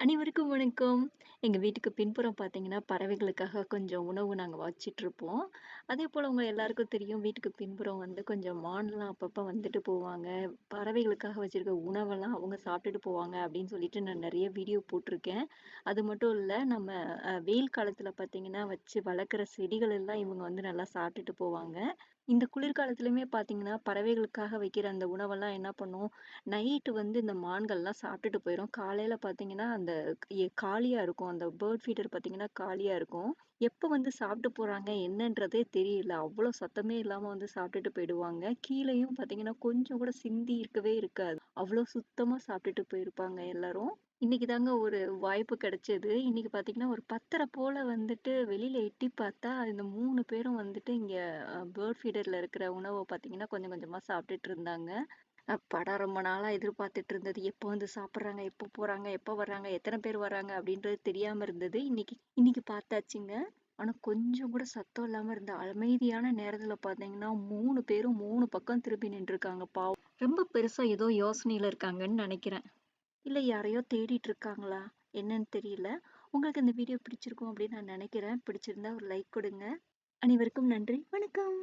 அனைவருக்கும் வணக்கம். எங்க வீட்டுக்கு பின்புறம் பார்த்தீங்கன்னா, பறவைகளுக்காக கொஞ்சம் உணவு நாங்க வச்சிட்டுருப்போம். அதேபோல உங்க எல்லாருக்கும் தெரியும், வீட்டுக்கு பின்புறம் வந்து கொஞ்சம் மான்லாம் அப்பப்ப வந்துட்டு போவாங்க. பறவைகளுக்காக வச்சிருக்க உணவெல்லாம் அவங்க சாப்பிட்டுட்டு போவாங்க அப்படின்னு சொல்லிட்டு நான் நெறைய வீடியோ போட்டுருக்கேன். அது மட்டும் இல்ல, நம்ம வெயில் காலத்துல பார்த்தீங்கன்னா, வச்சு வளர்க்குற செடிகள் எல்லாம் இவங்க வந்து நல்லா சாப்பிட்டுட்டு போவாங்க. இந்த குளிர்காலத்திலயுமே பார்த்தீங்கன்னா, பறவைகளுக்காக வைக்கிற அந்த உணவெல்லாம் என்ன பண்ணும், நைட்டு வந்து இந்த மான்கள்லாம் சாப்பிட்டுட்டு போயிரும். காலையில பார்த்தீங்கன்னா, அந்த காலியா இருக்கும். அந்த பேர்ட் ஃபீடர் பார்த்தீங்கன்னா காலியா இருக்கும். எப்ப வந்து சாப்பிட்டு போறாங்க என்னன்றதே தெரியல. அவ்வளோ சத்தமே இல்லாம வந்து சாப்பிட்டுட்டு போயிடுவாங்க. கீழயும் பார்த்தீங்கன்னா, கொஞ்சம் கூட சிந்தி இருக்கவே இருக்காது. அவ்வளோ சுத்தமா சாப்பிட்டுட்டு போயிருப்பாங்க எல்லாரும். இன்னைக்கு தாங்க ஒரு வாய்ப்பு கிடைச்சது. இன்னைக்கு பார்த்தீங்கன்னா, ஒரு 10:30 போல வந்துட்டு வெளியில எட்டி பார்த்தா, இந்த 3 பேரும் வந்துட்டு இங்க பேர்ட் ஃபீடர்ல இருக்கிற உணவ பார்த்தீங்கன்னா, கொஞ்சம் கொஞ்சமா சாப்பிட்டுட்டு இருந்தாங்க. அப்பாடா! ரொம்ப நாளா எதிர்பார்த்துட்டு இருந்தது. எப்போ வந்து சாப்பிடுறாங்க? எப்போ போறாங்க? எப்போ வர்றாங்க? எத்தன பேர் வர்றாங்க? அப்படின்றது தெரியாம இருந்தது. இன்னைக்கு இன்னைக்கு பார்த்தாச்சுங்க. ஆனா கொஞ்சம் கூட சத்தம் இல்லாம இருந்த அமைதியான நேரத்துல பார்த்தீங்கன்னா, 3 பேரும் 3 பக்கம் திரும்பி நின்றுருக்காங்க பாவம். ரொம்ப பெருசா ஏதோ யோசனையில இருக்காங்கன்னு நெனைக்கிறேன். இல்ல யாரையோ தேடிட்டு இருக்காங்களா? என்னன்னு தெரியல. உங்களுக்கு இந்த வீடியோ பிடிச்சிருக்கும் அப்படின்னு நான் நெனைக்கிறேன். பிடிச்சிருந்தா ஒரு லைக் கொடுங்க. அனைவருக்கும் நன்றி. வணக்கம்.